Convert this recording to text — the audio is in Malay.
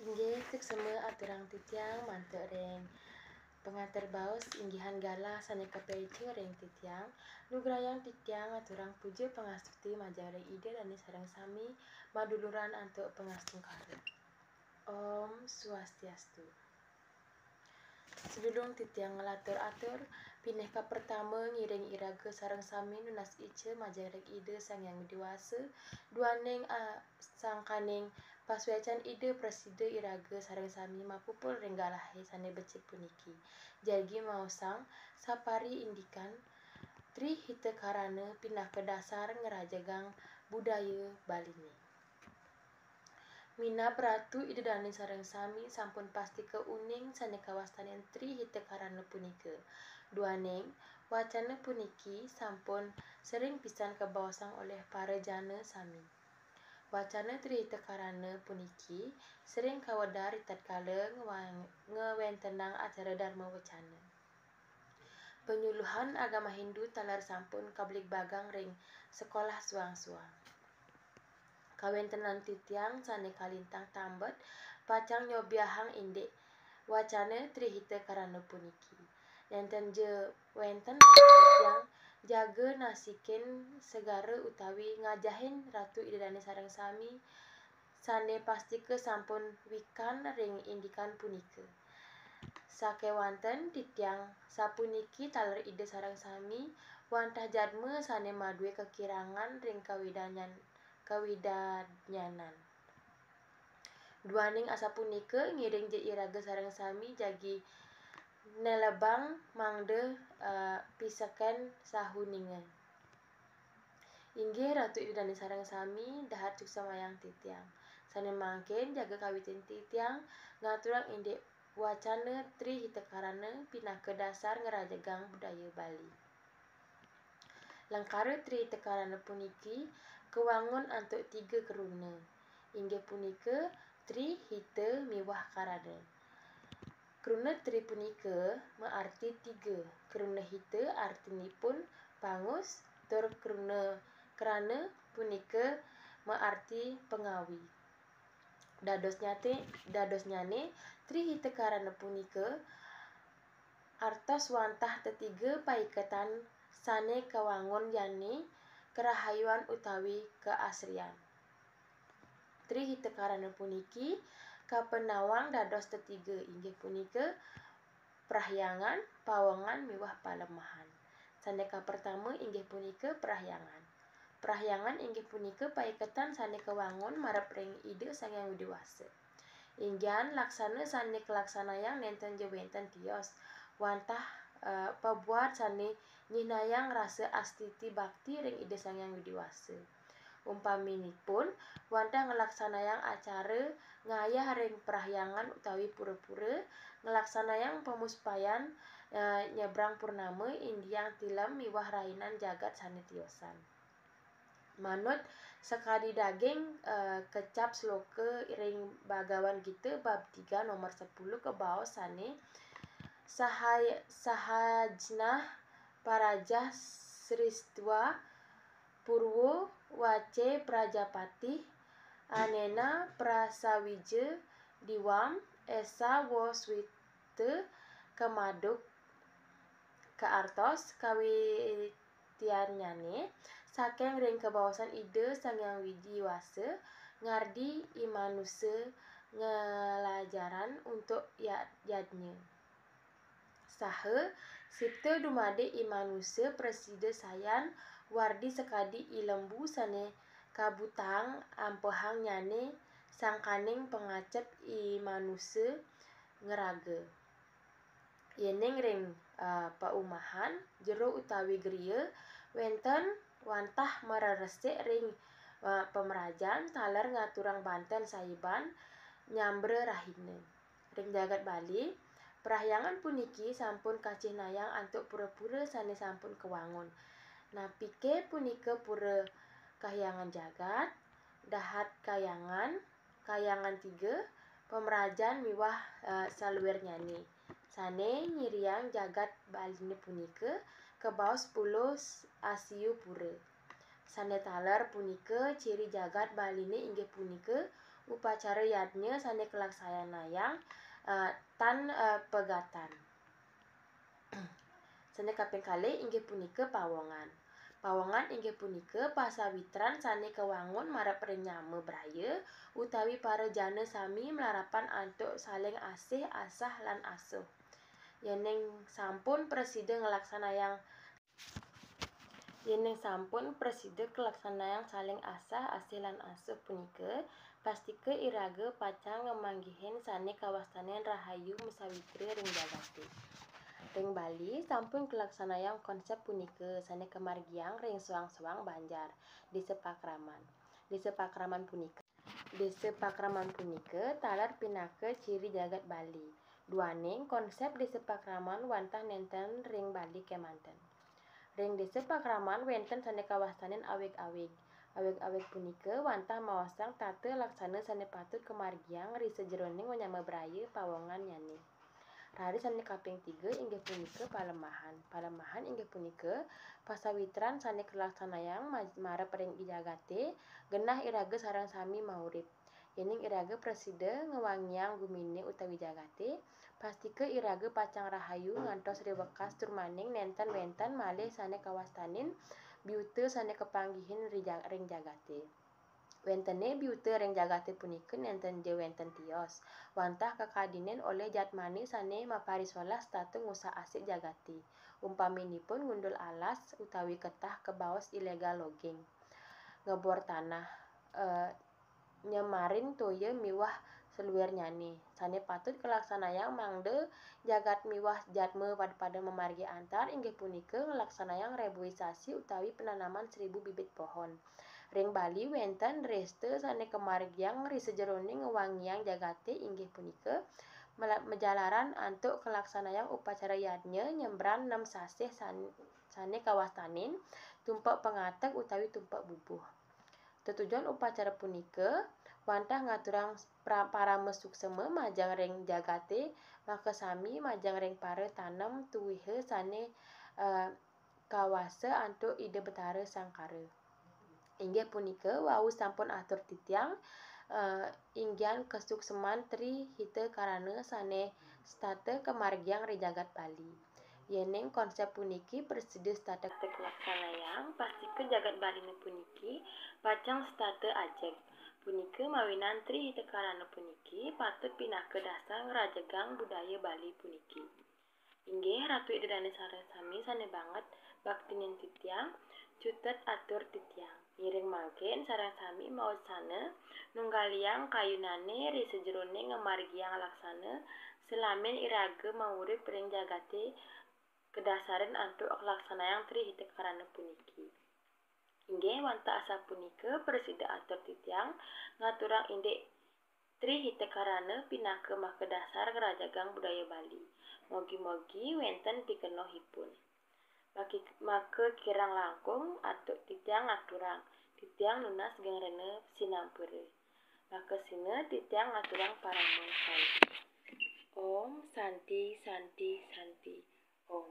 Inggih seksema aturang titiang mantuk reng pengantar baos inggihan galah saneka pece reng titiang nugrayang titiang aturang puja pangastuti majare ide dani sareng sami maduluran antuk pangastung kare. Om Swastiastu. Sedulung titiang ngelatur-atur pineka pertama ngiring iraga sareng sami nunas ice majarek ide sang yang dewasa duaning sangkaning paswecan ide preside iraga sareng sami mapupul renggalahe sane becik puniki jagi mausang sapari indikan tri hite karana pindah ke dasar ngerajagang budaya Balini. Mina pratu ide dani sareng sami sampun pasti ke uning saneka wastanen tri hite karana punika. Duaning wacana puniki sampun sering pisan kebaosang oleh para jana sami. Wacana tri hite karana puniki sering kawedar tatkala ngewentenang acara dharma wacana. Penyuluhan agama Hindu talar sampun kablik bagang ring sekolah suang-suang. Kawentenan titiang sane kalintang tambet pacang nyobiahang indek wacana tri hite karana puniki. Nenten je wenten titiang jaga nasiken segara utawi ngajahin ratu idedane sareng sami sane pastike sampun wikan ring indikan punika. Sakewanten titiang sapuniki taler ide sareng sami wantah jadme sane madue kekirangan ring kawidanyanan. Duaning asapunika ngiring je iraga sareng sami jagi nelebang mangde piseken sahuningan. Inggih ratu idedane sareng sami dahat cuksa mayang titiang. Sane mangken jaga kawitin titiang ngaturang indek wacana tri hite karana pindah ke dasar ngerajagang budaya Bali. Langkara tri hite karana puniki kewangun antuk 3 keruna. Inggih punika tri hite miwah karana. Keruna tri punika maarti 3. Keruna hite artinipun pangus, tur kerana punika maarti pengawi. Dados nyane tri hite karana punika artos wantah tetiga paiketan sane kawangun yani kerahayuan utawi keasrian. Tri hite karana puniki kapenawang dados tetiga inggih punika prahyangan, pawangan miwah palemahan. Saneka pertama inggih punika prahyangan. Prahyangan inggih punika paiketan sane kewangun marep ring ide sang yang dewasa. Inggihan laksana sane kelaksanayang nenten je wenten tios wantah pabuat sane nyinayang rasa astiti bakti ring ide sang yang dewasa. Umpaminipun wantah ngelaksanayang acara ngayah ring prahyangan utawi pura-pura ngelaksanayang pemuspayan nyebrang purnama indiang tilam miwah rainan jagat sane tiosan. Manut sekadi daging kecap sloka ring Bagawan Gita bab 3 nomor 10 kebaos sane sahajnah parajah sristva purwo wace prajapati anena prasawija diwam esa woswite kemaduk kaartos kawitianyane saking ring kebawasan ide sang yang widiwasa ngardi imanusa ngelajaran untuk yadnya. Saha sipta dumade imanusa preside sayan wardi sekadi ilembu sane kabutang ampehang nyane sangkaning pengacep imanusa ngeraga. Yening ring paumahan jero utawi griya wenten wantah mareresik ring pemerajan taler ngaturang banten saiban nyambre rahina. Ring jagat Bali prahyangan puniki sampun kacih nayang antuk pura-pura sane sampun kewangun. Napike punika pura kahyangan jagat, dahat kayangan 3, pemerajan miwah saluwer nyane. Sane nyiriang jagat Baline punika kebaos 10 asiu pura. Sane taler punika ciri jagat Baline inggih punika upacara yadnya sane kelaksanayang tan pegatan. Sane kaping kalih inggih punika pawongan. Pawongan inggih punika pasawitran sane kewangun marep renyame braya utawi para jana sami melarapan antuk saling asih asah lan asuh. Yening sampun presida ngelaksanayang saling asah asih lan asuh punika pastike iraga pacang ngemanggihin sane kawastanen rahayu musawitri ring jagate. Ring Bali sampun kelaksanayang konsep punika sane kemargiang ring suang-suang Banjar Desa Pakraman. Desa Pakraman punika talar pinaka ciri jagat Bali. Duaning konsep Desa Pakraman wantah nenten ring Bali kemanten. Ring Desa Pakraman wenten sane kawastanen awig-awig. Awig-awig punika wantah mawasang tata laksana sane patut kemargiang ri sejeroning wanyama braya pawongan nyane. Rari sane kaping 3 inggih punika palemahan. Palemahan inggih punika pasawitran sane kelaksanayang marep ring jagate genah iraga sareng sami maurip. Yening iraga presida ngewangiang gumine utawi jagate pastike iraga pacang rahayu ngantos riwekas turmaning nenten wenten malih sane kawastanin biuta sane kepanggihin ring jagate. Wentene biuta ring jagate punika nenten wenten tios wantah kakadinen oleh jatmani sane maparisolas tatu ngusak asik jagate. Umpaminipun ngundul alas utawi ketah kebaos ilegal logging, ngebor tanah, nyemarin toya miwah seluwer nyane. Sane patut kelaksanayang mangde jagat miwah jatme pada memargi antar inggih punika ngelaksanayang reboisasi utawi penanaman 1000 bibit pohon. Ring Bali wenten reste sane kemargiang ri sejeroning ngewangiang jagate inggih punika menjalaran antuk kelaksanayang upacara yadnya nyembran 6 sasih sane kawastanin tumpak pengatek utawi tumpak bubuh. Tujuan upacara punika wantah ngaturang para mesuksema majang ring jagate makasami majang ring para tanem tuwihe sane kawasa antuk ide betara sangkara. Inggih punika wau sampun atur titiang inggian kesukseman Tri Hite Karana sane stata kemargiang ri jagat Bali. Yening konsep puniki presida stata kelaksanayang pastike jagat Bali puniki pacang stata ajeg. Punika mawinan Tri Hite Karana puniki patut pinaka dasar ngerajegang budaya Bali puniki. Inggih Ratu Idedane sareng sami sane banget baktinen titiang cutet atur titiang. Ngiring mangken sareng sami maosana nunggaliang kayunane ri sejeroning ngemargiang laksana selamen iraga maurip ring jagate kedasaren antuk kelaksanayang Tri Hite Karana puniki. Inggih wantah asa punika presida atur titiang ngaturang indek Tri Hite Karana pinaka makedasar ngerajagang budaya Bali. Mogi-mogi wenten pikenohipun. Maka kirang langkung atuk titiang aturang titiang lunas geng rene sinampure. Maka sine titiang aturang paramon santi. Om Santi Santi Santi. Om.